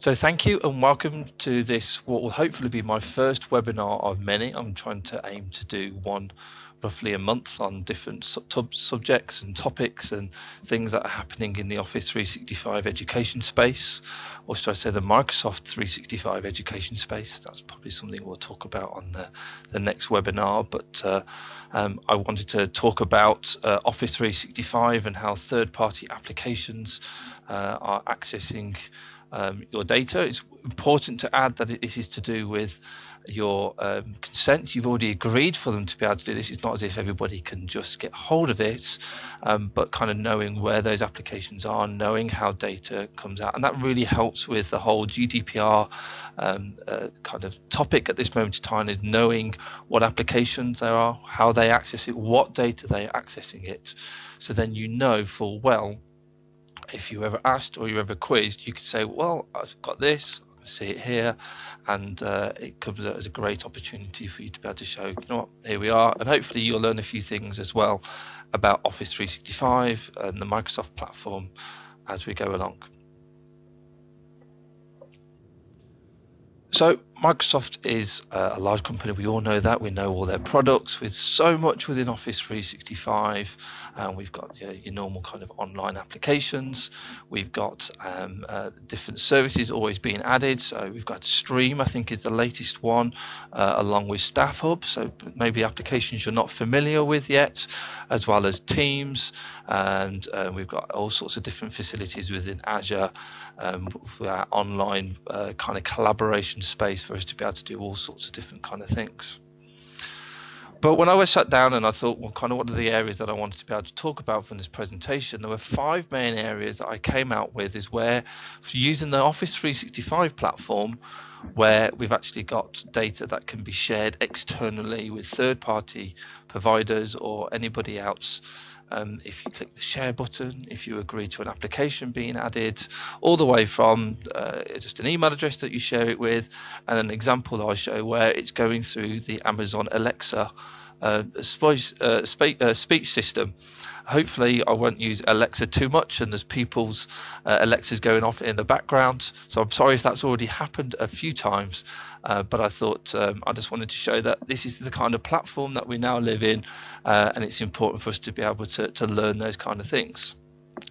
So thank you and welcome to this, what will hopefully be my first webinar of many. I'm trying to aim to do one roughly a month on different subjects and topics and things that are happening in the Office 365 education space, or should I say the Microsoft 365 education space. That's probably something we'll talk about on the next webinar, but I wanted to talk about Office 365 and how third-party applications are accessing your data. It's important to add that this is to do with your consent. You've already agreed for them to be able to do this. It's not as if everybody can just get hold of it, but kind of knowing where those applications are, knowing how data comes out, and that really helps with the whole GDPR kind of topic at this moment in time, is knowing what applications there are, how they access it, what data they are accessing it, so then you know full well if you ever asked or you ever quizzed, you could say, well, I've got this, I can see it here, and it comes as a great opportunity for you to be able to show, you know what, here we are, and hopefully you'll learn a few things as well about Office 365 and the Microsoft platform as we go along. So Microsoft is a large company. We all know that. We know all their products. With so much within Office 365, we've got your normal kind of online applications. We've got different services always being added. So we've got Stream, I think, is the latest one, along with Staff Hub. So maybe applications you're not familiar with yet, as well as Teams. And we've got all sorts of different facilities within Azure for our online kind of collaboration space for us to be able to do all sorts of different kind of things. But when I was sat down and I thought, well, kind of what are the areas that I wanted to be able to talk about from this presentation, there were 5 main areas that I came out with, is where using the Office 365 platform, where we've actually got data that can be shared externally with third-party providers or anybody else. If you click the share button, if you agree to an application being added, all the way from just an email address that you share it with, and an example I show where it's going through the Amazon Alexa speech system. Hopefully I won't use Alexa too much, and there's people's Alexas going off in the background, so I'm sorry if that's already happened a few times, but I thought I just wanted to show that this is the kind of platform that we now live in, and it's important for us to be able to learn those kind of things.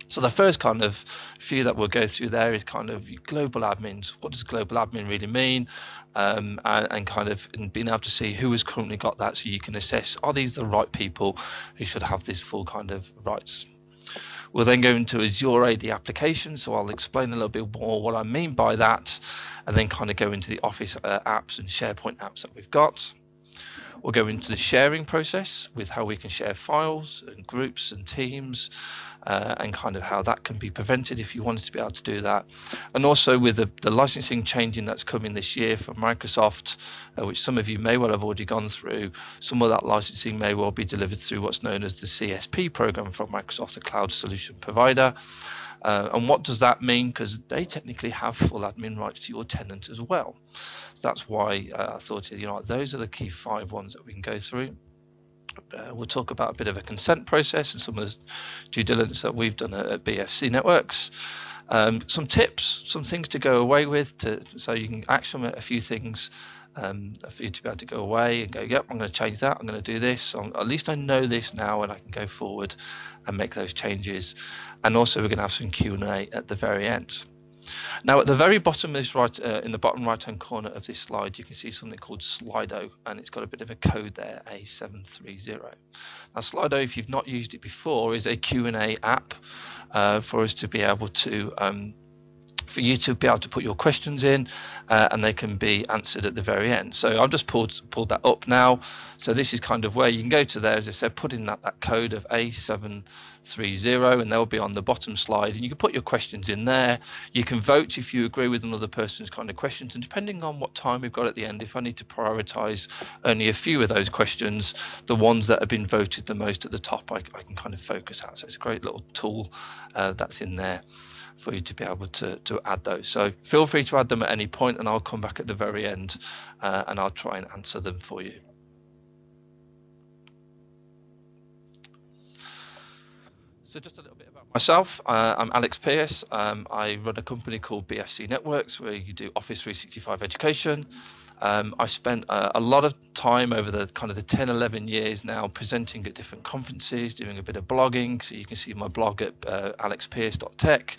So the first kind of few that we'll go through there is kind of global admins. What does global admin really mean? And kind of being able to see who has currently got that, so you can assess, are these the right people who should have this full kind of rights. We'll then go into Azure AD application, so I'll explain a little bit more what I mean by that, and then kind of go into the Office apps and SharePoint apps that we've got. We'll go into the sharing process with how we can share files and groups and teams, and kind of how that can be prevented if you wanted to be able to do that. And also with the licensing changing that's coming this year from Microsoft, which some of you may well have already gone through, some of that licensing may well be delivered through what's known as the CSP program from Microsoft, the cloud solution provider. And what does that mean? Because they technically have full admin rights to your tenant as well. So that's why I thought, you know, those are the key 5 ones that we can go through. We'll talk about a bit of a consent process and some of the due diligence that we've done at BFC Networks. Some tips, some things to go away with, so you can action a few things for you to be able to go away and go, yep, I'm going to change that, I'm going to do this, so at least I know this now and I can go forward and make those changes. And also we're going to have some Q&A at the very end. Now at the very bottom of this, right in the bottom right hand corner of this slide, you can see something called Slido, and it's got a bit of a code there, A730. Now Slido, if you've not used it before, is a Q&A app for us to be able to for you to be able to put your questions in, and they can be answered at the very end. So I've just pulled that up now. So this is kind of where you can go to there, as I said, put in that code of A730, and they'll be on the bottom slide, and you can put your questions in there. You can vote if you agree with another person's kind of questions, and depending on what time we've got at the end, if I need to prioritize only a few of those questions, the ones that have been voted the most at the top, I can kind of focus out. So it's a great little tool that's in there for you to be able to add those. So feel free to add them at any point, and I'll come back at the very end and I'll try and answer them for you. So just a little bit about myself. I'm Alex Pearce. I run a company called BFC Networks where you do Office 365 education. I've spent a lot of time over the kind of the 10, 11 years now presenting at different conferences, doing a bit of blogging. So you can see my blog at alexpearce.tech,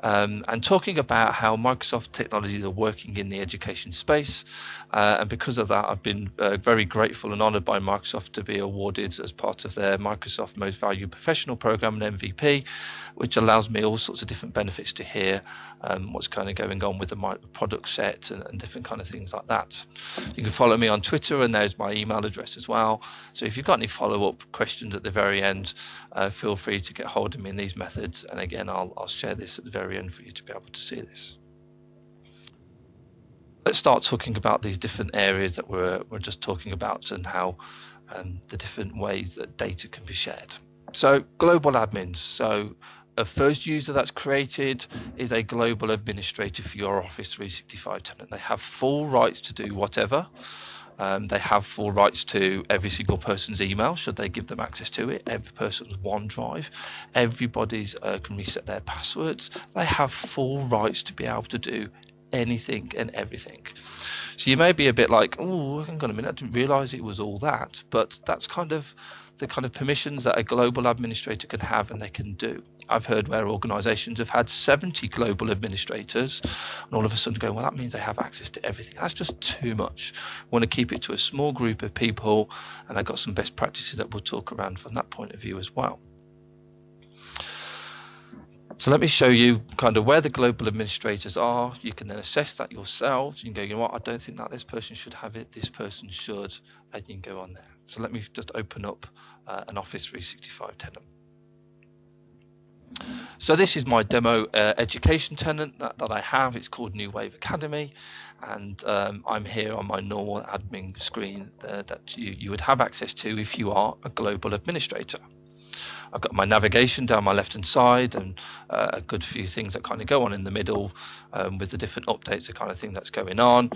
and talking about how Microsoft technologies are working in the education space. And because of that, I've been very grateful and honored by Microsoft to be awarded as part of their Microsoft Most Valued Professional Program, an MVP, which allows me all sorts of different benefits to hear what's kind of going on with the product set and different kind of things like that. You can follow me on Twitter, and there's my email address as well. So if you've got any follow-up questions at the very end, feel free to get hold of me in these methods. And again, I'll share this at the very end for you to be able to see this. Let's start talking about these different areas that we're just talking about, and how the different ways that data can be shared. So global admins. So a first user that's created is a global administrator for your Office 365 tenant. They have full rights to do whatever. They have full rights to every single person's email, should they give them access to it, every person's OneDrive, everybody's can reset their passwords. They have full rights to be able to do anything and everything. So you may be a bit like, oh, hang on a minute, I didn't realize it was all that. But that's kind of the kind of permissions that a global administrator can have and they can do. I've heard where organizations have had 70 global administrators and all of a sudden go, well, that means they have access to everything. That's just too much. We want to keep it to a small group of people, and I've got some best practices that we'll talk around from that point of view as well. So let me show you kind of where the global administrators are. You can then assess that yourselves. You can go, you know what, I don't think that this person should have it, this person should, and you can go on there. So let me just open up an Office 365 tenant. So this is my demo education tenant that I have. It's called New Wave Academy, and I'm here on my normal admin screen that you would have access to if you are a global administrator. I've got my navigation down my left hand side, and a good few things that kind of go on in the middle with the different updates, the kind of thing that's going on.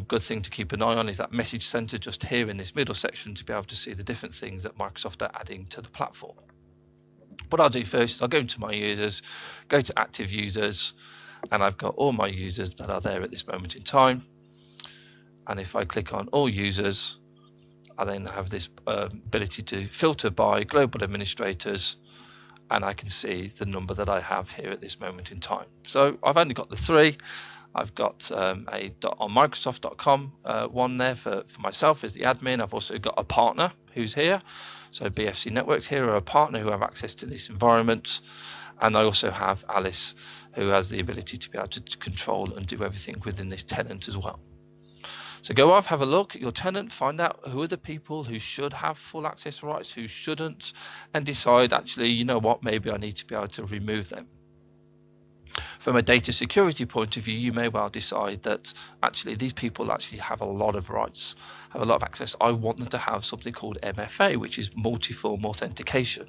Good thing to keep an eye on is that message center just here in this middle section to be able to see the different things that Microsoft are adding to the platform. What I'll do first is I'll go into my users, go to active users, and I've got all my users that are there at this moment in time. And if I click on all users, I then have this ability to filter by global administrators, and I can see the number that I have here at this moment in time. So I've only got the 3. I've got on Microsoft.com one there for myself as the admin. I've also got a partner who's here. So BFC Networks here are a partner who have access to this environment. And I also have Alice, who has the ability to be able to control and do everything within this tenant as well. So go off, have a look at your tenant, find out who are the people who should have full access rights, who shouldn't, and decide, actually, you know what, maybe I need to be able to remove them. From a data security point of view, you may well decide that actually these people actually have a lot of rights, have a lot of access. I want them to have something called MFA, which is multi-form authentication,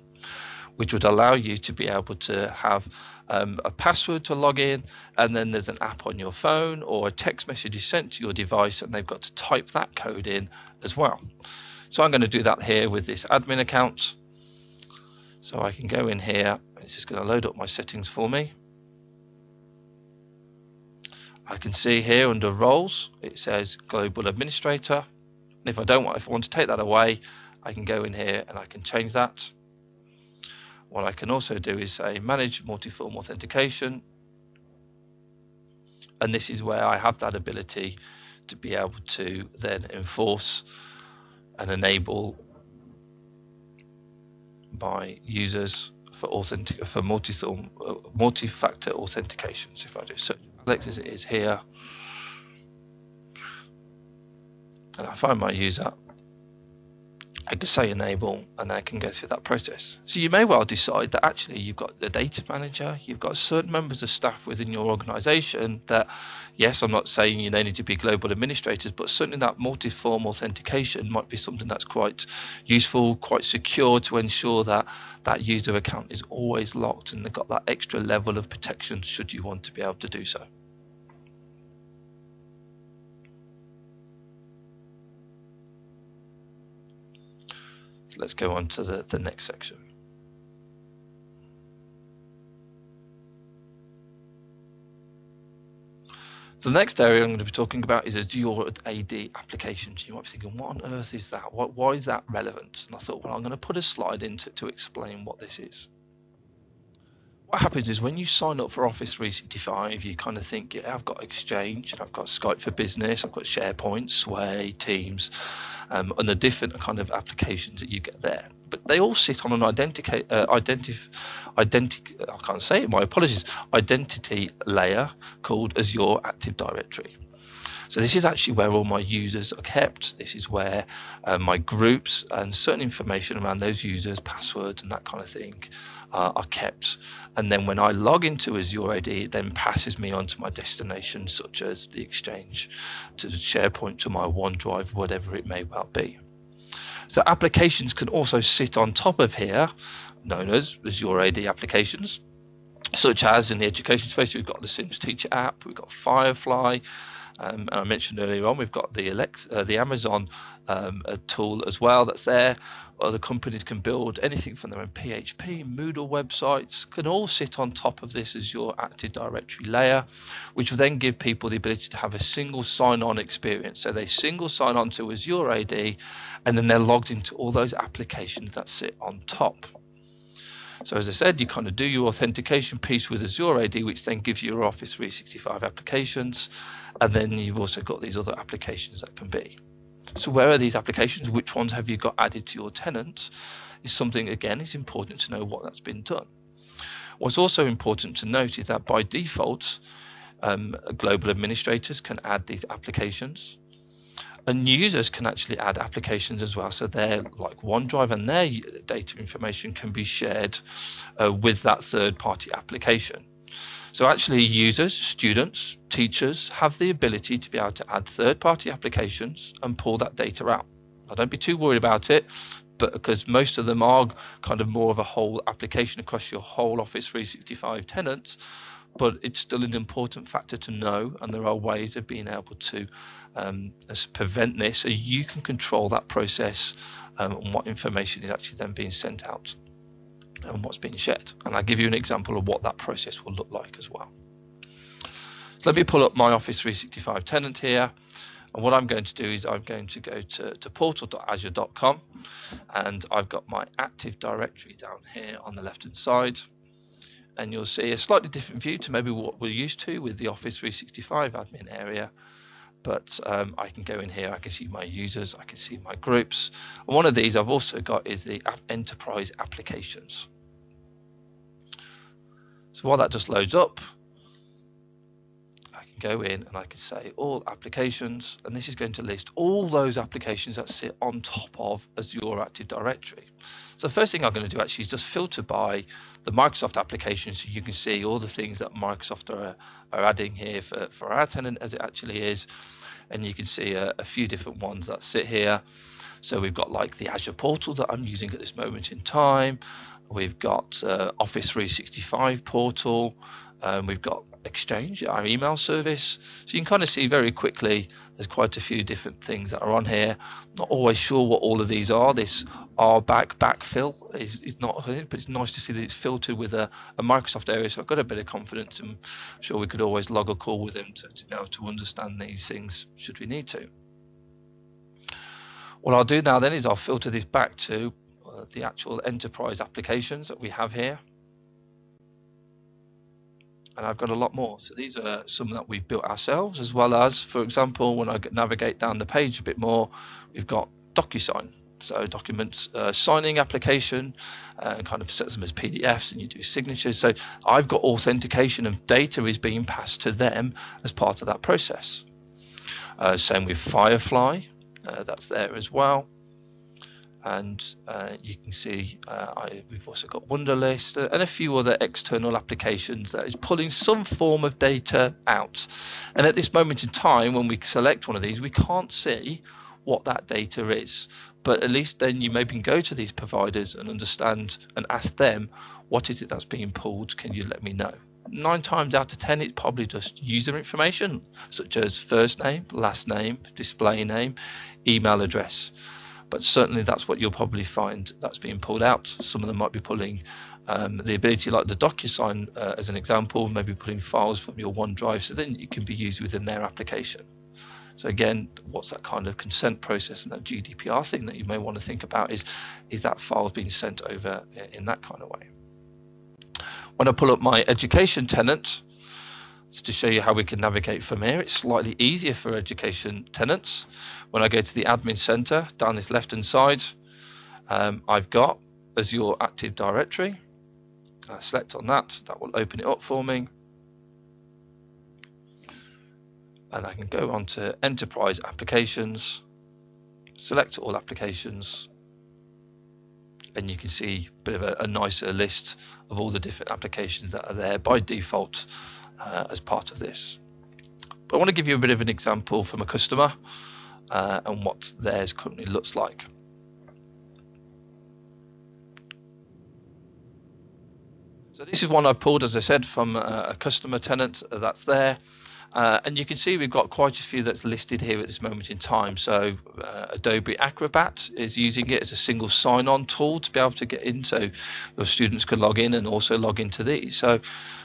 which would allow you to be able to have a password to log in, and then there's an app on your phone or a text message is sent to your device, and they've got to type that code in as well. So I'm going to do that here with this admin account. So I can go in here, it's just going to load up my settings for me. I can see here under roles it says global administrator, and if I want to take that away, I can go in here and I can change that. What I can also do is say manage multi-form authentication, and this is where I have that ability to be able to then enforce and enable my users for multi-factor authentication. So if I do search Alex as it is here, and I find my user, I can say enable, and I can go through that process. So you may well decide that actually you've got the data manager, you've got certain members of staff within your organization that, yes, I'm not saying you need to be global administrators, but certainly that multi-form authentication might be something that's quite useful, quite secure, to ensure that that user account is always locked and they've got that extra level of protection should you want to be able to do so. Let's go on to the next section. So the next area I'm going to be talking about is Azure AD applications. You might be thinking, what on earth is that? Why is that relevant? And I thought, well, I'm going to put a slide in to explain what this is. What happens is when you sign up for Office 365, you kind of think, yeah, I've got Exchange, I've got Skype for Business, I've got SharePoint, Sway, Teams, and the different kind of applications that you get there. But they all sit on an identity layer called Azure Active Directory. So this is actually where all my users are kept. This is where my groups and certain information around those users, passwords and that kind of thing are kept. And then when I log into Azure AD, it then passes me on to my destinations such as the Exchange, to the SharePoint, to my OneDrive, whatever it may well be. So applications can also sit on top of here, known as Azure AD applications, such as in the education space, we've got the Sims Teacher app, we've got Firefly, and I mentioned earlier on, we've got the Amazon tool as well that's there. Other companies can build anything from their own PHP, Moodle websites, can all sit on top of this Azure Active Directory layer, which will then give people the ability to have a single sign-on experience. So they single sign on to Azure AD, and then they're logged into all those applications that sit on top. So as I said, you kind of do your authentication piece with Azure AD, which then gives you your Office 365 applications, and then you've also got these other applications that can be. So where are these applications? Which ones have you got added to your tenant? Is something, again, it's important to know what that's been done. What's also important to note is that by default, global administrators can add these applications, and users can actually add applications as well. So they're like OneDrive, and their data information can be shared with that third-party application. So actually users, students, teachers have the ability to be able to add third-party applications and pull that data out. Now, don't be too worried about it, but because most of them are kind of more of a whole application across your whole Office 365 tenants, but it's still an important factor to know, and there are ways of being able to prevent this so you can control that process and what information is actually then being sent out and what's being shared. And I'll give you an example of what that process will look like as well. So let me pull up my Office 365 tenant here, and what I'm going to do is I'm going to go to portal.azure.com, and I've got my Active Directory down here on the left hand side. And you'll see a slightly different view to maybe what we're used to with the Office 365 admin area. But I can go in here, I can see my users, I can see my groups. And one of these I've also got is the enterprise applications. So while that just loads up, I can go in and I can say all applications, and this is going to list all those applications that sit on top of Azure Active Directory. So the first thing I'm going to do actually is just filter by the Microsoft applications, so you can see all the things that Microsoft are adding here for our tenant as it actually is, and you can see a few different ones that sit here. So we've got like the Azure portal that I'm using at this moment in time, we've got Office 365 portal, we've got Exchange, our email service. So you can kind of see very quickly there's quite a few different things that are on here. Not always sure what all of these are. This backfill is not, but it's nice to see that it's filtered with a Microsoft area, so I've got a bit of confidence, and I'm sure we could always log a call with them to be able to understand these things should we need to. What I'll do now then is I'll filter this back to the actual enterprise applications that we have here. And I've got a lot more. So these are some that we've built ourselves, as well as, for example, when I navigate down the page a bit more, we've got DocuSign. So documents signing application, kind of sets them as PDFs, and you do signatures. So I've got authentication, and data is being passed to them as part of that process. Same with Firefly, that's there as well. And you can see we've also got Wunderlist and a few other external applications that is pulling some form of data out. And at this moment in time, when we select one of these, we can't see what that data is, but at least then you maybe can go to these providers and understand and ask them, what is it that's being pulled? Can you let me know? 9 times out of 10 it's probably just user information such as first name, last name, display name, email address. But certainly that's what you'll probably find that's being pulled out. Some of them might be pulling The ability, like the DocuSign as an example, maybe putting files from your OneDrive, so then it can be used within their application. So again, what's that kind of consent process and that GDPR thing that you may want to think about is that file being sent over in that kind of way. When I pull up my education tenant, so to show you how we can navigate from here, it's slightly easier for education tenants. When I go to the admin center, down this left hand side, I've got Azure Active Directory. I select on that, that will open it up for me. And I can go on to Enterprise Applications, select all applications, and you can see a bit of a nicer list of all the different applications that are there by default as part of this. But I want to give you a bit of an example from a customer and what theirs currently looks like. So this is one I've pulled, as I said, from a customer tenant that's there. And you can see we've got quite a few that's listed here at this moment in time. So Adobe Acrobat is using it as a single sign-on tool to be able to get in, so your students can log in and also log into these. So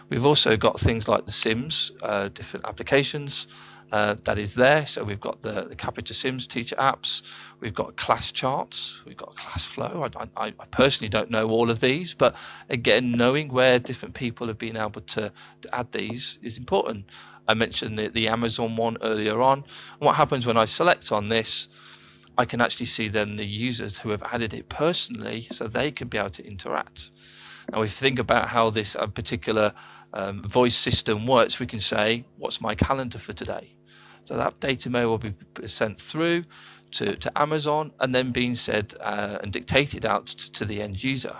we've also got things like the Sims, different applications that is there. So we've got the Capita Sims teacher apps, we've got class charts, we've got class flow. I personally don't know all of these, but again, knowing where different people have been able to add these is important. I mentioned the Amazon one earlier on. What happens when I select on this, I can actually see then the users who have added it personally, so they can be able to interact. Now, if you think about how this particular voice system works, we can say, what's my calendar for today? So that data may will be sent through to Amazon and then being said and dictated out to the end user.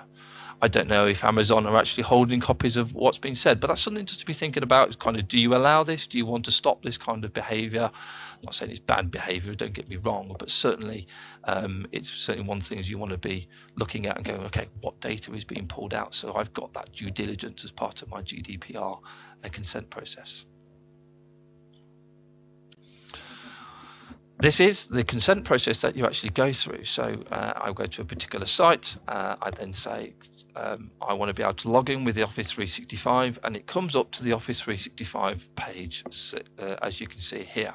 I don't know if Amazon are actually holding copies of what's being said, but that's something just to be thinking about. Kind of, do you allow this? Do you want to stop this kind of behavior? I'm not saying it's bad behavior, don't get me wrong, but certainly it's certainly one of the things you want to be looking at and going, okay, what data is being pulled out? So I've got that due diligence as part of my GDPR consent process. This is the consent process that you actually go through. So I go to a particular site, I then say I want to be able to log in with the Office 365, and it comes up to the Office 365 page as you can see here.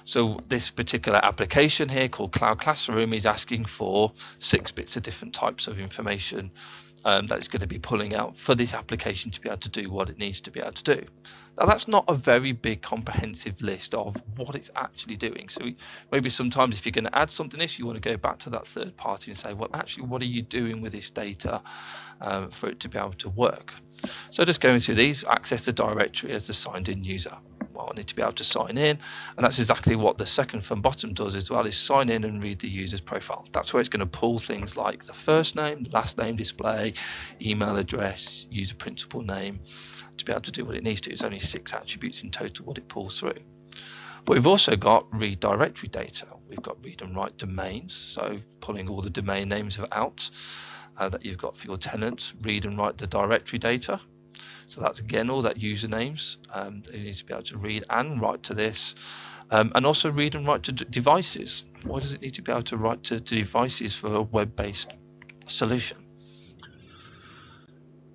So this particular application here called Cloud Classroom is asking for 6 bits of different types of information that it's going to be pulling out for this application to be able to do what it needs to be able to do. Now that's not a very big comprehensive list of what it's actually doing. So maybe sometimes if you're going to add something else, you want to go back to that third party and say, well, actually, what are you doing with this data for it to be able to work? So just going through these, access the directory as the signed in user. Well, I need to be able to sign in, and that's exactly what the second from bottom does as well, is sign in and read the user's profile. That's where it's going to pull things like the first name, last name display, email address, user principal name, to be able to do what it needs to. It's only 6 attributes in total what it pulls through. But we've also got read directory data. We've got read and write domains, so pulling all the domain names out that you've got for your tenant, read and write the directory data. So that's again all that usernames that you need to be able to read and write to this, and also read and write to devices. Why does it need to be able to write to devices for a web-based solution?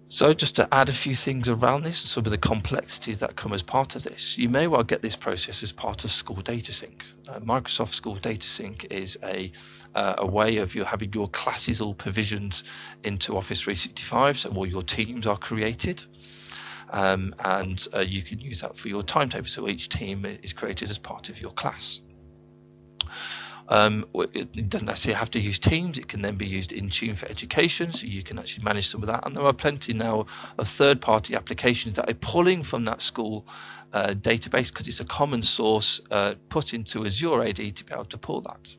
So just to add a few things around this, some of the complexities that come as part of this, you may well get this process as part of School Data Sync. Microsoft School Data Sync is a way of you having your classes all provisioned into Office 365, so all your teams are created. And you can use that for your timetable, so each team is created as part of your class. It doesn't necessarily have to use Teams, it can then be used in Tune for Education, so you can actually manage some of that. And there are plenty now of third-party applications that are pulling from that school database, because it's a common source put into Azure AD to be able to pull that.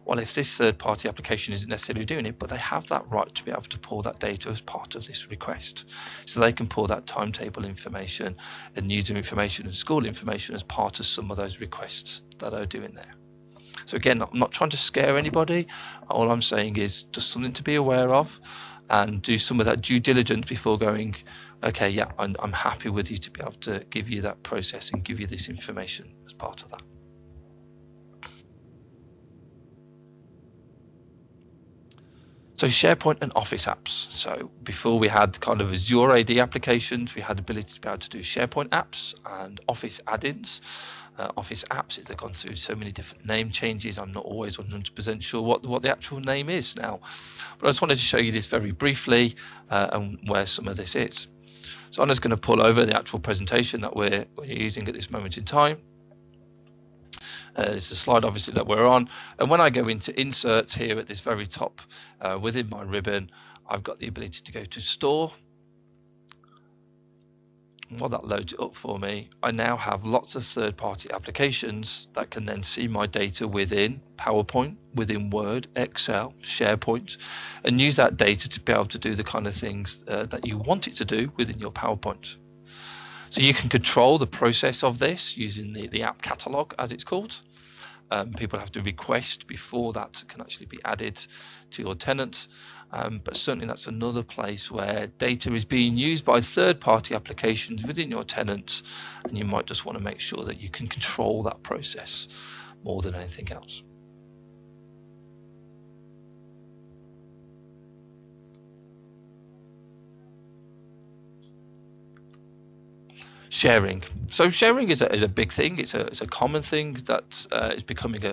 Well, if this third-party application isn't necessarily doing it, but they have that right to be able to pull that data as part of this request. So they can pull that timetable information and user information and school information as part of some of those requests that are doing there. So again, I'm not trying to scare anybody. All I'm saying is just something to be aware of, and do some of that due diligence before going, okay, yeah, I'm happy with you to be able to give you that process and give you this information as part of that. So SharePoint and Office apps. So before we had kind of Azure AD applications, we had the ability to be able to do SharePoint apps and Office add-ins. Office apps, they've gone through so many different name changes. I'm not always 100% sure what the actual name is now. But I just wanted to show you this very briefly and where some of this is. So I'm just going to pull over the actual presentation that we're using at this moment in time. It's the slide obviously that we're on, and when I go into inserts here at this very top within my ribbon, I've got the ability to go to store. And while that loads it up for me, I now have lots of third-party applications that can then see my data within PowerPoint, within Word, Excel, SharePoint, and use that data to be able to do the kind of things that you want it to do within your PowerPoint. So you can control the process of this using the app catalog, as it's called. People have to request before that can actually be added to your tenant. But certainly that's another place where data is being used by third-party applications within your tenant, and you might just want to make sure that you can control that process more than anything else. Sharing. So sharing is a big thing. It's a common thing that is becoming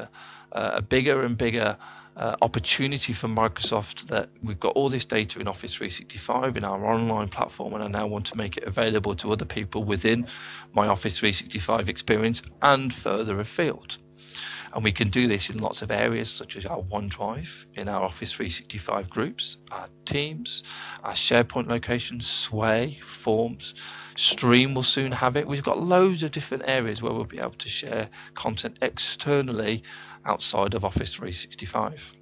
a bigger and bigger opportunity for Microsoft, that we've got all this data in Office 365 in our online platform, and I now want to make it available to other people within my Office 365 experience and further afield. And we can do this in lots of areas, such as our OneDrive, in our Office 365 groups, our Teams, our SharePoint locations, Sway, Forms, Stream will soon have it. We've got loads of different areas where we'll be able to share content externally outside of Office 365.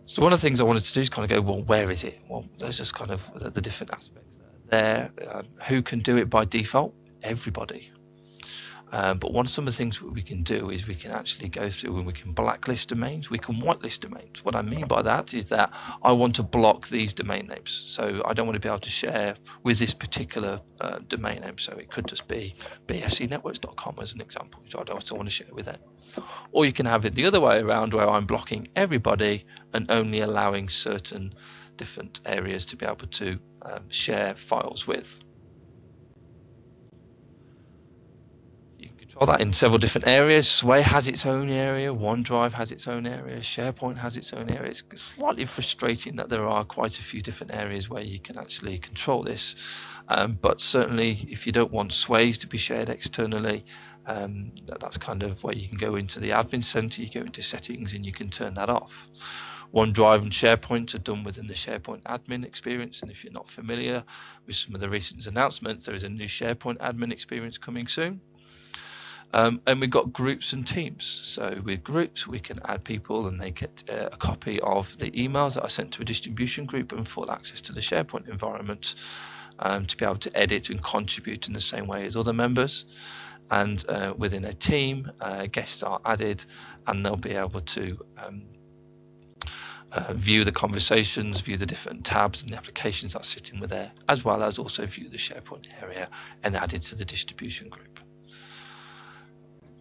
So one of the things I wanted to do is kind of go, well, where is it? Well, there's just kind of the different aspects there. Who can do it by default? Everybody. But some of the things we can do is we can actually go through and we can blacklist domains, we can whitelist domains. What I mean by that is that I want to block these domain names. So I don't want to be able to share with this particular domain name. So it could just be bfcnetworks.com as an example, which I don't want to share with them. Or you can have it the other way around, where I'm blocking everybody and only allowing certain different areas to be able to share files with. That in several different areas. Sway has its own area, OneDrive has its own area, SharePoint has its own area. It's slightly frustrating that there are quite a few different areas where you can actually control this, but certainly if you don't want Sways to be shared externally, that's kind of where you can go into the admin center, you go into settings and you can turn that off. OneDrive and SharePoint are done within the SharePoint admin experience, and if you're not familiar with some of the recent announcements, there is a new SharePoint admin experience coming soon. And we've got groups and teams. So with groups, we can add people and they get a copy of the emails that are sent to a distribution group and full access to the SharePoint environment to be able to edit and contribute in the same way as other members. And within a team, guests are added and they'll be able to view the conversations, view the different tabs and the applications that are sitting with there, as well as also view the SharePoint area and add it to the distribution group.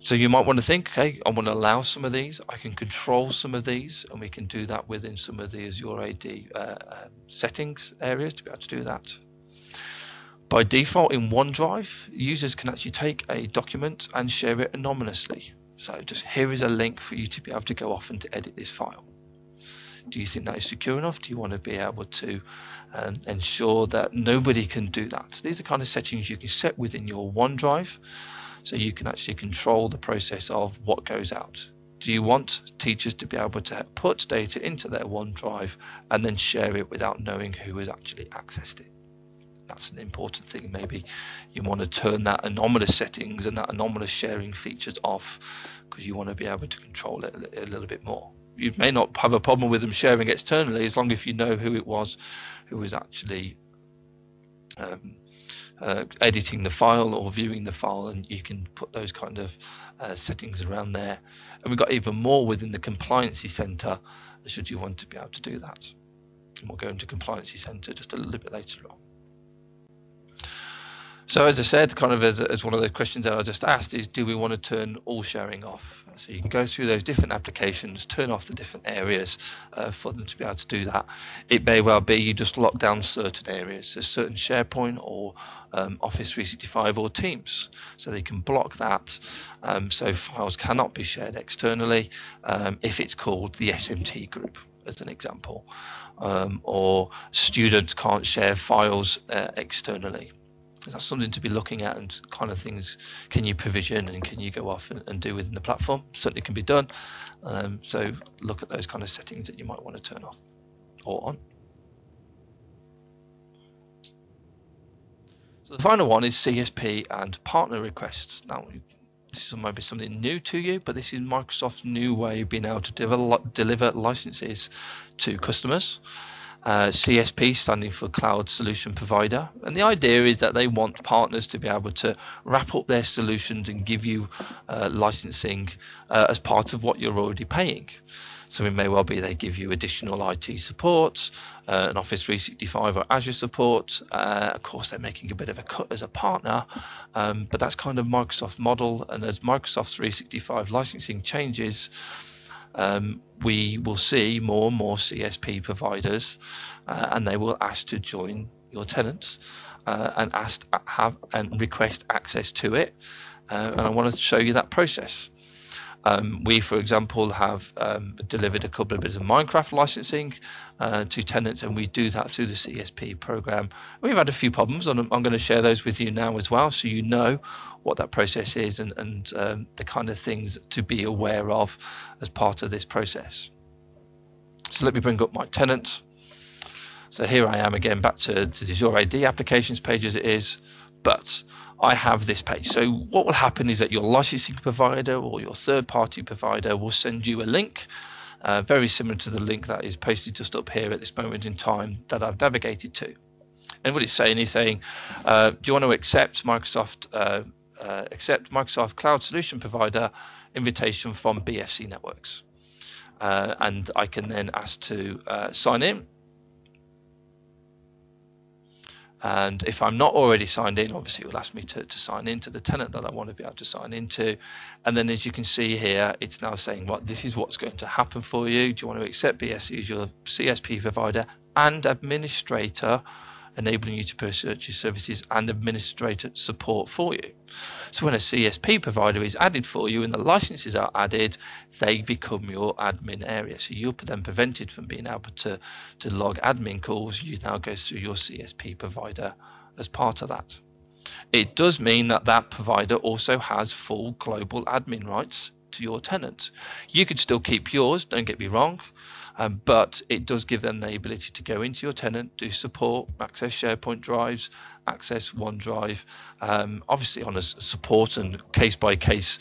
So you might want to think, okay, I want to allow some of these, I can control some of these, and we can do that within some of the Azure AD settings areas to be able to do that. By default in OneDrive, users can actually take a document and share it anonymously. So just here is a link for you to be able to go off and to edit this file. Do you think that is secure enough? Do you want to be able to ensure that nobody can do that? So these are kind of settings you can set within your OneDrive, so you can actually control the process of what goes out. Do you want teachers to be able to put data into their OneDrive and then share it without knowing who has actually accessed it? That's an important thing. Maybe you want to turn that anomalous settings and that anomalous sharing features off, because you want to be able to control it a little bit more. You may not have a problem with them sharing externally, as long as you know who it was who was actually editing the file or viewing the file, and you can put those kind of settings around there. And we've got even more within the Compliancy Center, should you want to be able to do that. And we'll go into Compliancy Center just a little bit later on. So as I said, kind of as one of the questions that I just asked is, do we want to turn all sharing off? So you can go through those different applications, turn off the different areas for them to be able to do that. It may well be you just lock down certain areas, so certain SharePoint or Office 365 or Teams, so they can block that. So files cannot be shared externally if it's called the SMT group, as an example, or students can't share files externally. That's something to be looking at, and kind of things can you provision and can you go off and do within the platform. Certainly can be done. So look at those kind of settings that you might want to turn off or on. So the final one is CSP and partner requests. Now, this might be something new to you, but this is Microsoft's new way of being able to deliver licenses to customers. CSP standing for Cloud Solution Provider, and the idea is that they want partners to be able to wrap up their solutions and give you licensing as part of what you're already paying. So it may well be they give you additional IT support, an Office 365 or Azure support. Of course, they're making a bit of a cut as a partner, but that's kind of Microsoft model. And as Microsoft 365 licensing changes, we will see more and more CSP providers, and they will ask to join your tenant and request access to it. And I want to show you that process. We, for example, have delivered a couple of bits of Minecraft licensing to tenants, and we do that through the CSP program. We've had a few problems, and I'm going to share those with you now as well, so you know what that process is and the kind of things to be aware of as part of this process. So let me bring up my tenant. So here I am again, back to the Azure AD applications page as it is, but I have this page. So what will happen is that your licensing provider or your third-party provider will send you a link, very similar to the link that is posted just up here at this moment in time that I've navigated to. And what it's saying is saying, do you want to accept Microsoft Cloud Solution Provider invitation from BFC Networks? And I can then ask to sign in. And if I'm not already signed in, obviously it will ask me to sign into the tenant that I want to be able to sign into. And then as you can see here, it's now saying, well, this is what's going to happen for you. Do you want to accept BSC as your CSP provider and administrator, enabling you to purchase your services and administrator support for you? So when a CSP provider is added for you and the licenses are added, they become your admin area. So you're then prevented from being able to log admin calls. You now go through your CSP provider as part of that. It does mean that that provider also has full global admin rights to your tenant. You could still keep yours, don't get me wrong, but it does give them the ability to go into your tenant, do support, access SharePoint drives, access OneDrive, obviously on a support and case-by-case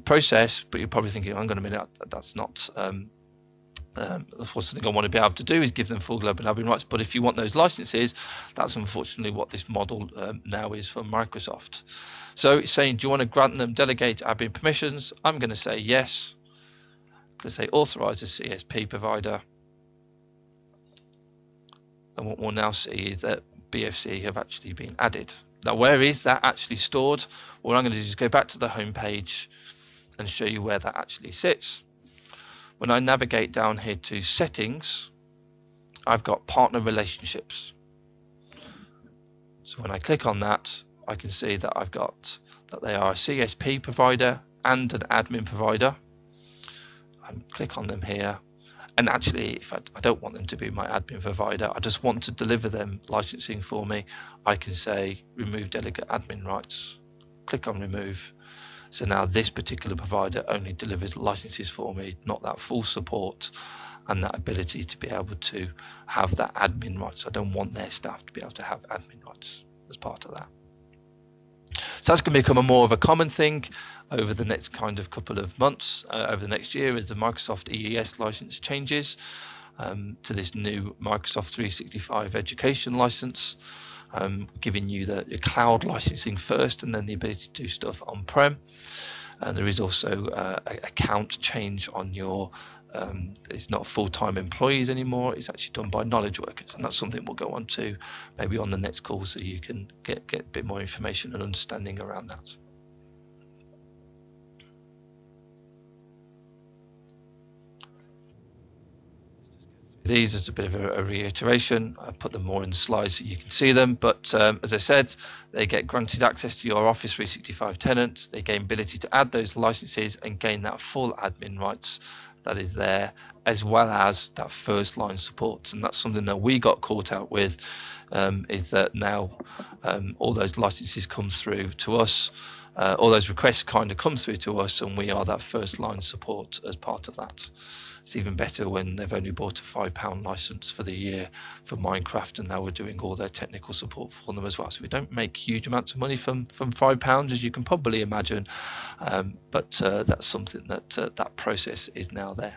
process, but you're probably thinking, hang on a minute, that's not something I want to be able to do is give them full global admin rights. But if you want those licenses, that's unfortunately what this model now is for Microsoft. So it's saying, do you want to grant them delegate admin permissions? I'm going to say yes. Let's say authorize a CSP provider, and what we'll now see is that BFC have actually been added. Now, where is that actually stored? Well, I'm going to just go back to the home page and show you where that actually sits. When I navigate down here to settings, I've got partner relationships. So when I click on that, I can see that I've got that they are a CSP provider and an admin provider. I click on them here, and actually if I don't want them to be my admin provider, I just want to deliver them licensing for me, I can say remove delegate admin rights, click on remove. So now this particular provider only delivers licenses for me, not that full support and that ability to be able to have that admin rights. I don't want their staff to be able to have admin rights as part of that. So that's going to become more of a common thing over the next kind of couple of months, over the next year, as the Microsoft EES license changes to this new Microsoft 365 education license, giving you the cloud licensing first and then the ability to do stuff on-prem. And there is also a count change on your it's not full-time employees anymore, it's actually done by knowledge workers, and that's something we'll go on to maybe on the next call, so you can get a bit more information and understanding around that. These is a bit of a reiteration. I put them more in the slides so you can see them, but as I said, they get granted access to your Office 365 tenants, they gain ability to add those licenses and gain that full admin rights that is there, as well as that first line support. And that's something that we got caught out with, is that now all those licenses come through to us, all those requests kind of come through to us, and we are that first line support as part of that. It's even better when they've only bought a £5 license for the year for Minecraft, and now we're doing all their technical support for them as well. So we don't make huge amounts of money from £5, as you can probably imagine, but that's something that that process is now there.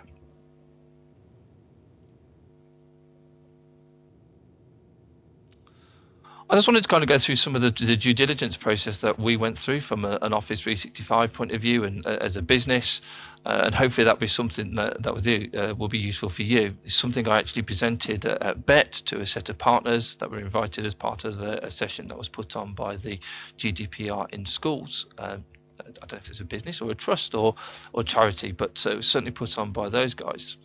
I just wanted to kind of go through some of the due diligence process that we went through from an Office 365 point of view, and as a business, and hopefully that'll be something that will be useful for you. It's something I actually presented at BET to a set of partners that were invited as part of a session that was put on by the GDPR in schools. I don't know if it's a business or a trust or charity, but it was certainly put on by those guys.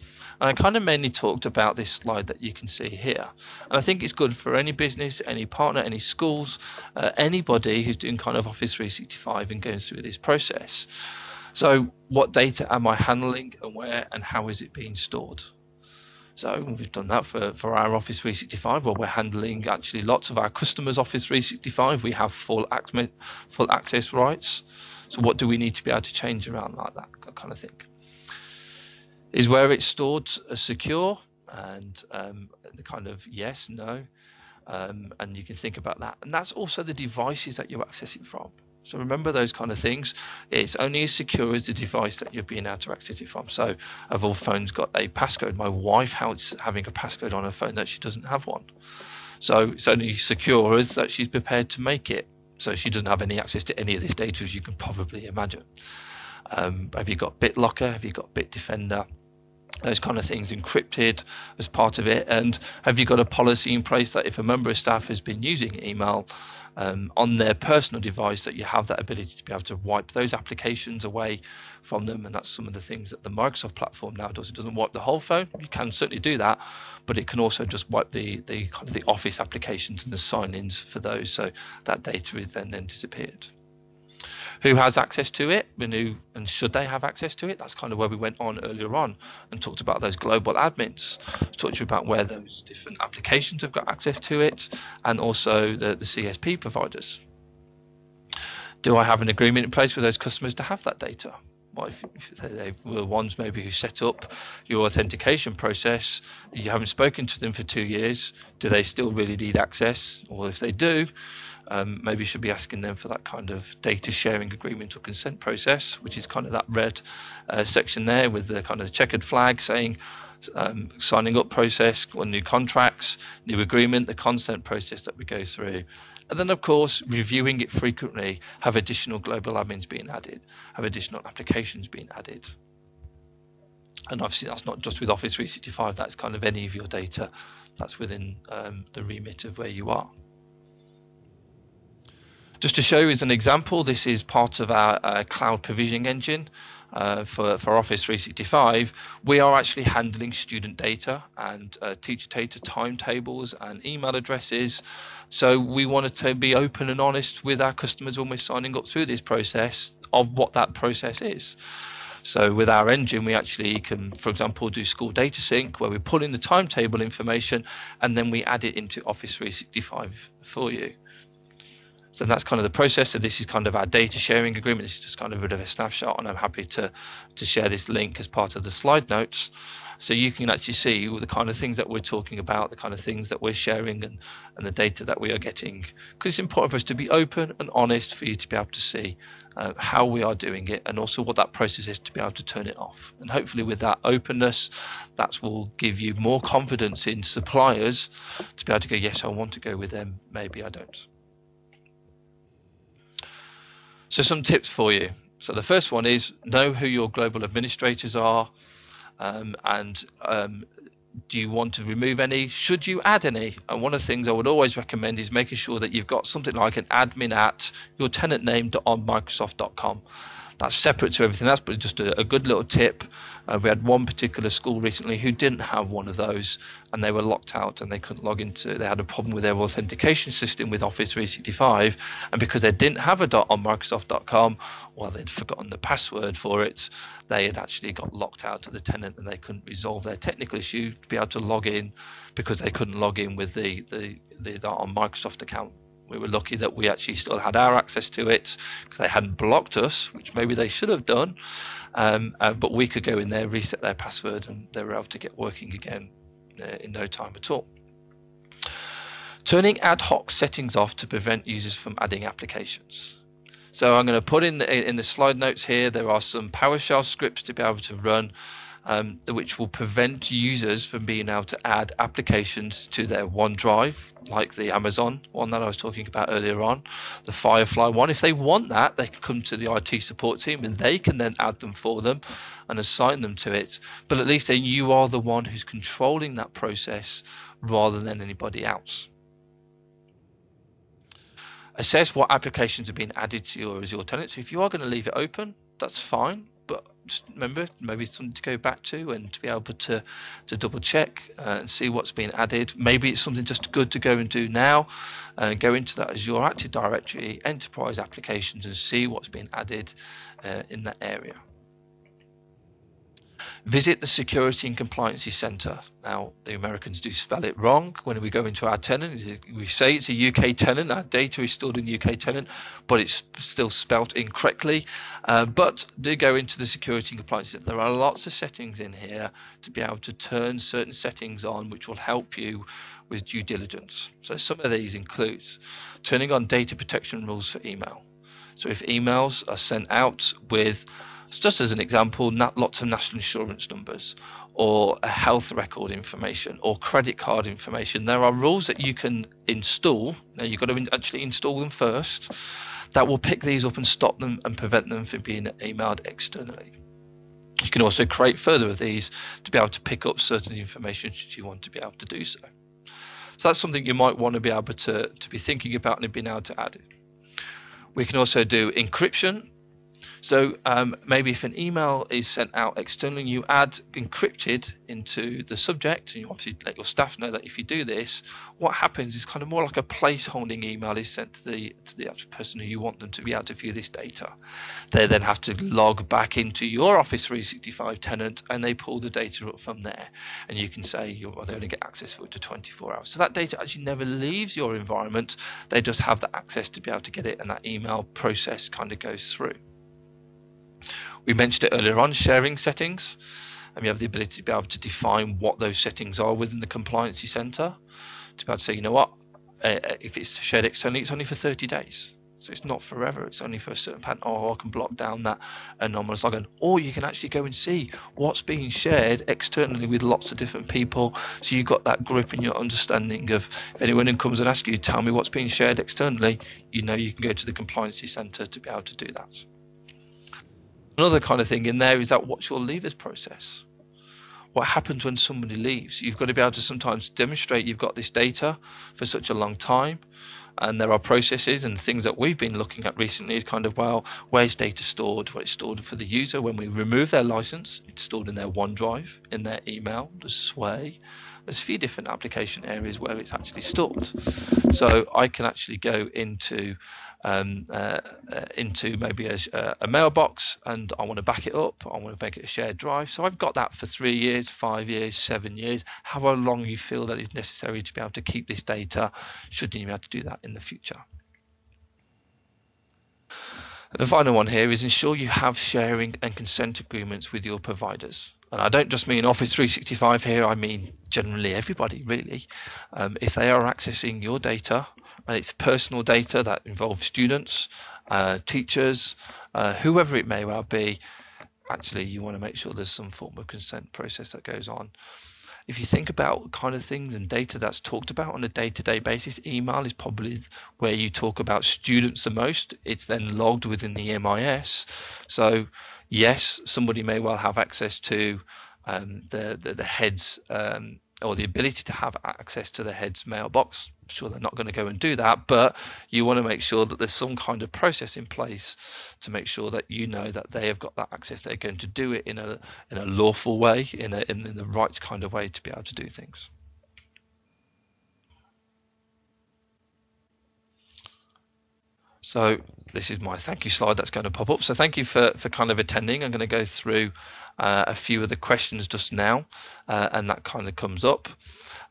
And I kind of mainly talked about this slide that you can see here. And I think it's good for any business, any partner, any schools, anybody who's doing kind of Office 365 and going through this process. So what data am I handling, and where and how is it being stored? So we've done that for our Office 365. Well, we're handling actually lots of our customers' Office 365. We have full access rights. So what do we need to be able to change around like that kind of thing? Is where it's stored secure? And the kind of yes, no, and you can think about that. And that's also the devices that you're accessing from. So remember those kind of things. It's only as secure as the device that you're being able to access it from. So have all phones got a passcode? My wife has having a passcode on her phone that she doesn't have one. So it's only secure as that she's prepared to make it. So she doesn't have any access to any of this data, as you can probably imagine. Have you got BitLocker? Have you got Bitdefender? Those kind of things encrypted as part of it. And have you got a policy in place that if a member of staff has been using email on their personal device, that you have that ability to be able to wipe those applications away from them? And that's some of the things that the Microsoft platform now does. It doesn't wipe the whole phone. You can certainly do that, but it can also just wipe the kind of the Office applications and the sign-ins for those, so that data is then disappeared. Who has access to it, and should they have access to it? That's kind of where we went on earlier on and talked about those global admins, talked to you about where those different applications have got access to it, and also the CSP providers. Do I have an agreement in place with those customers to have that data? Well, if they were ones maybe who set up your authentication process, you haven't spoken to them for 2 years, do they still really need access? Or if they do, maybe you should be asking them for that kind of data sharing agreement or consent process, which is kind of that red section there with the kind of checkered flag saying signing up process on new contracts, new agreement, the consent process that we go through. And then, of course, reviewing it frequently, have additional global admins being added, have additional applications being added. And obviously that's not just with Office 365, that's kind of any of your data that's within the remit of where you are. Just to show you as an example, this is part of our cloud provisioning engine for Office 365. We are actually handling student data and teacher data, timetables and email addresses. So we wanted to be open and honest with our customers when we're signing up through this process of what that process is. So with our engine, we actually can, for example, do school data sync, where we pull in the timetable information and then we add it into Office 365 for you. So that's kind of the process. So this is kind of our data sharing agreement. This is just kind of a bit of a snapshot, and I'm happy to share this link as part of the slide notes, so you can actually see all the kind of things that we're talking about, the kind of things that we're sharing, and the data that we are getting. Because it's important for us to be open and honest, for you to be able to see how we are doing it, and also what that process is to be able to turn it off. And hopefully with that openness, that will give you more confidence in suppliers to be able to go, yes, I want to go with them, maybe I don't. So some tips for you. So the first one is know who your global administrators are, and do you want to remove any? Should you add any? And one of the things I would always recommend is making sure that you've got something like an admin at your tenant name on Microsoft.com. That's separate to everything else, but just a good little tip. We had one particular school recently who didn't have one of those, and they were locked out and they couldn't log into. They had a problem with their authentication system with Office 365, and because they didn't have a dot on Microsoft.com, well, they'd forgotten the password for it. They had actually got locked out of the tenant, and they couldn't resolve their technical issue to be able to log in because they couldn't log in with the dot on Microsoft account. We were lucky that we actually still had our access to it because they hadn't blocked us, which maybe they should have done. But we could go in there, reset their password, and they were able to get working again in no time at all. Turning ad hoc settings off to prevent users from adding applications. So I'm going to put in the slide notes here, there are some PowerShell scripts to be able to run, which will prevent users from being able to add applications to their OneDrive, like the Amazon one that I was talking about earlier on, the Firefly one. If they want that, they can come to the IT support team and they can then add them for them and assign them to it. But at least then you are the one who's controlling that process rather than anybody else. Assess what applications are being added to your Azure tenant. So if you are going to leave it open, that's fine. But just remember, maybe something to go back to and to be able to double check and see what's being added. Maybe it's something just good to go and do now. Go into that Azure Active Directory, Enterprise Applications, and see what's being added in that area. Visit the Security and Compliancy Center. Now, the Americans do spell it wrong. When we go into our tenant, we say it's a UK tenant. Our data is stored in UK tenant, but it's still spelt incorrectly. But do go into the Security and Compliance Center. There are lots of settings in here to be able to turn certain settings on, which will help you with due diligence. So some of these include turning on data protection rules for email. So if emails are sent out with, just as an example, lots of national insurance numbers or a health record information or credit card information, there are rules that you can install. Now you've got to actually install them first. That will pick these up and stop them and prevent them from being emailed externally. You can also create further of these to be able to pick up certain information should you want to be able to do so. So that's something you might want to be able to be thinking about and being able to add it. We can also do encryption. So maybe if an email is sent out externally, you add encrypted into the subject, and you obviously let your staff know that if you do this, what happens is kind of more like a placeholding email is sent to the actual person who you want them to be able to view this data. They then have to log back into your Office 365 tenant, and they pull the data up from there. And you can say they only get access for it to 24 hours. So that data actually never leaves your environment. They just have the access to be able to get it, and that email process kind of goes through. We mentioned it earlier on, sharing settings, and we have the ability to be able to define what those settings are within the Compliancy Center, to be able to say, you know what, if it's shared externally, it's only for 30 days. So it's not forever, it's only for a certain pattern, or I can block down that anomalous login. Or you can actually go and see what's being shared externally with lots of different people, so you've got that grip in your understanding of, if anyone who comes and asks you, tell me what's being shared externally, you know you can go to the Compliancy Center to be able to do that. Another kind of thing in there is that what's your leavers process? What happens when somebody leaves? You've got to be able to sometimes demonstrate you've got this data for such a long time, and there are processes and things that we've been looking at recently is kind of, well, where's data stored? Well, it's stored for the user when we remove their license. It's stored in their OneDrive, in their email, the Sway. There's a few different application areas where it's actually stored. So I can actually go into maybe a mailbox, and I want to back it up. I want to make it a shared drive. So I've got that for 3 years, 5 years, 7 years, however long you feel that is necessary to be able to keep this data, should you be able to do that in the future. And the final one here is ensure you have sharing and consent agreements with your providers. And I don't just mean Office 365 here, I mean generally everybody really. If they are accessing your data, and it's personal data that involves students, teachers, whoever it may well be, actually you want to make sure there's some form of consent process that goes on. if you think about kind of things and data that's talked about on a day-to-day basis, email is probably where you talk about students the most. It's then logged within the MIS. So yes, somebody may well have access to the head's or the ability to have access to the head's mailbox. I'm sure they're not going to go and do that, but you want to make sure that there's some kind of process in place to make sure that you know that they have got that access. They're going to do it in a lawful way, in the right kind of way to be able to do things. So this is my thank you slide that's going to pop up. So thank you for kind of attending. I'm going to go through a few of the questions just now, and that kind of comes up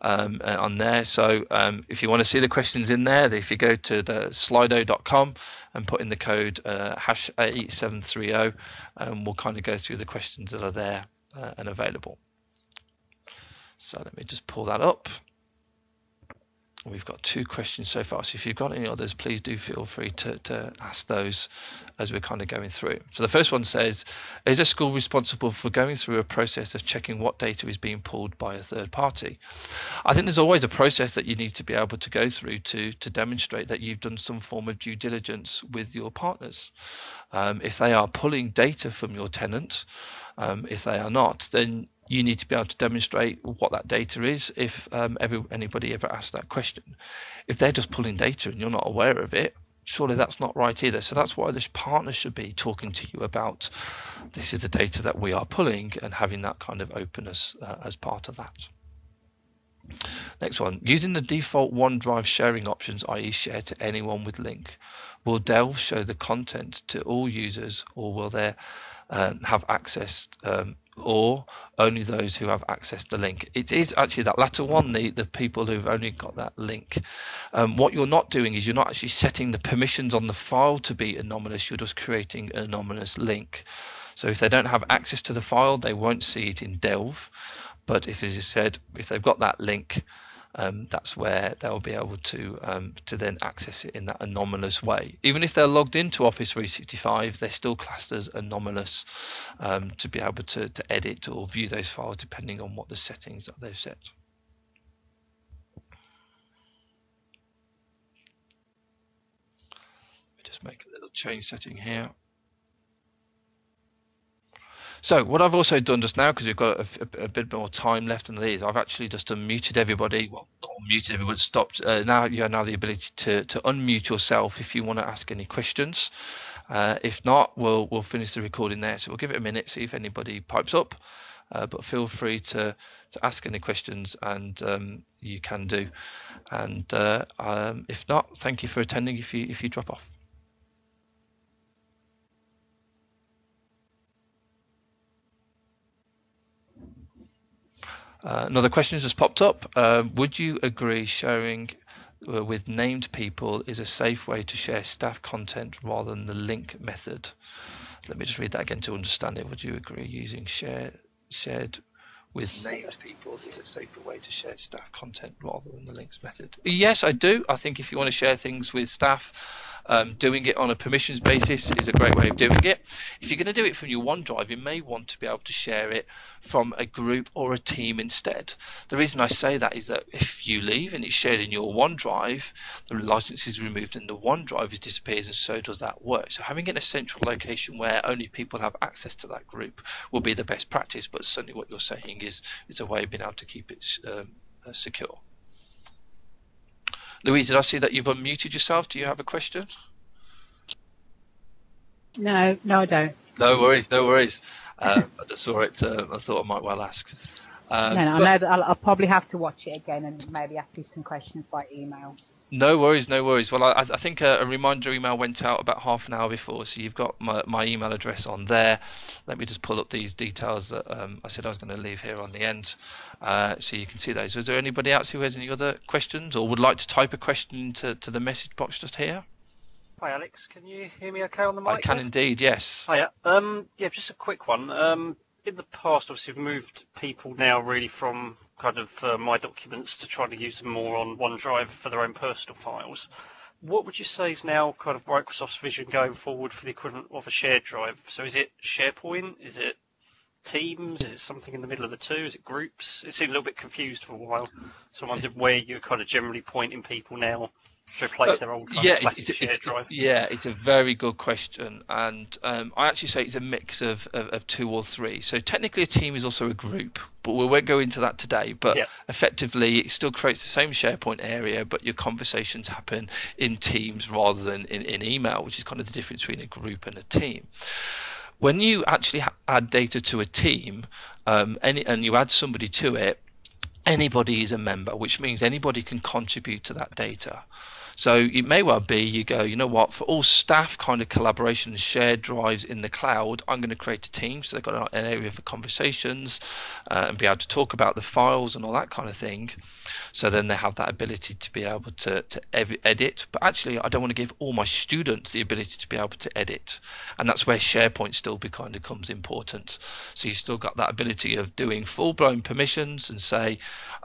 on there. So if you want to see the questions in there, if you go to the slido.com and put in the code #8730, we'll kind of go through the questions that are there and available. So let me just pull that up. We've got 2 questions so far, so if you've got any others, please do feel free to ask those as we're kind of going through. So the first one says, is a school responsible for going through a process of checking what data is being pulled by a third party? I think there's always a process that you need to be able to go through to demonstrate that you've done some form of due diligence with your partners. If they are pulling data from your tenant, if they are not, then you need to be able to demonstrate what that data is if anybody ever asks that question. If they're just pulling data and you're not aware of it, surely that's not right either. So that's why this partner should be talking to you about, this is the data that we are pulling, and having that kind of openness as part of that. Next one, using the default OneDrive sharing options, i.e. share to anyone with link, will Delve show the content to all users, or will there have access or only those who have access to the link? It is actually that latter one, the people who've only got that link. What you're not doing is you're not actually setting the permissions on the file to be anonymous, you're just creating an anonymous link. So if they don't have access to the file, they won't see it in Delve. But if, as you said, if they've got that link, that's where they'll be able to then access it in that anomalous way. Even if they're logged into Office 365, they're still classed as anomalous to be able to edit or view those files depending on what the settings that they've set. Let me just make a little change setting here. So what I've also done just now, because we've got a bit more time left than these, I've actually just unmuted everybody. Well, not unmuted everyone, stopped. Now you have now the ability to unmute yourself if you want to ask any questions. If not, we'll finish the recording there. So we'll give it a minute, see if anybody pipes up. But feel free to ask any questions, and you can do. And if not, thank you for attending. If you drop off. Another question just popped up. Would you agree sharing with named people is a safe way to share staff content rather than the link method? Let me just read that again to understand it. Would you agree using shared with named people is a safer way to share staff content rather than the links method? Yes, I do. I think if you want to share things with staff, doing it on a permissions basis is a great way of doing it. If you're going to do it from your OneDrive, you may want to be able to share it from a group or a team instead. The reason I say that is that if you leave and it's shared in your OneDrive, the license is removed and the OneDrive disappears, and so does that work. So having it in a central location where only people have access to that group will be the best practice, but certainly what you're saying is a way of being able to keep it secure. Louise, did I see that you've unmuted yourself? Do you have a question? No, I don't. No worries, no worries. I just saw it. I thought I might well ask. No, I know that I'll probably have to watch it again and maybe ask you some questions by email. No worries, no worries. Well, I think a reminder email went out about half an hour before, so you've got my email address on there. Let me just pull up these details that I said I was going to leave here on the end, so you can see those. Was there anybody else who has any other questions or would like to type a question to the message box just here? Hi Alex, can you hear me okay on the mic? I can indeed, yes. Hiya. Yeah, just a quick one. In the past, obviously, we've moved people now really from kind of My Documents to trying to use them more on OneDrive for their own personal files. What would you say is now kind of Microsoft's vision going forward for the equivalent of a shared drive? So is it SharePoint? Is it teams? Is it something in the middle of the two? Is it groups? It seemed a little bit confused for a while. So I wondered where you're kind of generally pointing people now to replace their old kind of classic shared drive. It's a very good question, and I actually say it's a mix of 2 or 3. So technically a team is also a group, but we won't go into that today. But effectively it still creates the same SharePoint area, but your conversations happen in teams rather than in email, which is kind of the difference between a group and a team. When you actually add data to a team, and you add somebody to it, anybody is a member, which means anybody can contribute to that data. So it may well be you go, you know what, for all staff kind of collaboration and shared drives in the cloud, I'm going to create a team, so they've got an area for conversations and be able to talk about the files and all that kind of thing. So then they have that ability to be able to edit. But actually, I don't want to give all my students the ability to be able to edit, and that's where SharePoint still becomes important. So you still got that ability of doing full-blown permissions and say,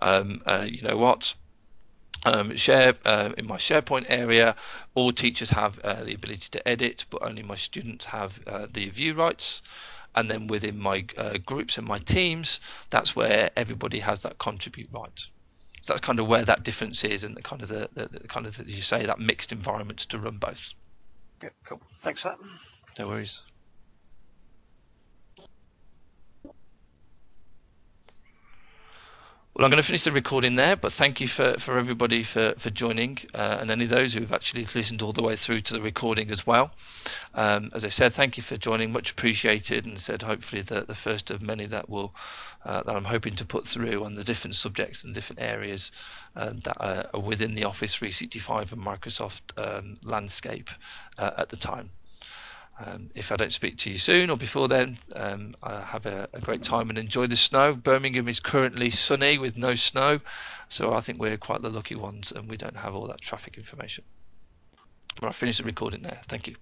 you know what, share in my SharePoint area, all teachers have the ability to edit, but only my students have the view rights. And then within my groups and my teams, that's where everybody has that contribute right. So that's kind of where that difference is, and the kind of as you say, that mixed environment to run both. Yeah, cool. Thanks for that. No worries. Well, I'm going to finish the recording there, but thank you for everybody for joining, and any of those who've actually listened all the way through to the recording as well. As I said, thank you for joining, much appreciated, and said hopefully the first of many that will that I'm hoping to put through on the different subjects and different areas that are within the Office 365 and Microsoft landscape at the time. If I don't speak to you soon or before then, have a great time and enjoy the snow. Birmingham is currently sunny with no snow, so I think we're quite the lucky ones and we don't have all that traffic information. But I'll finish the recording there. Thank you.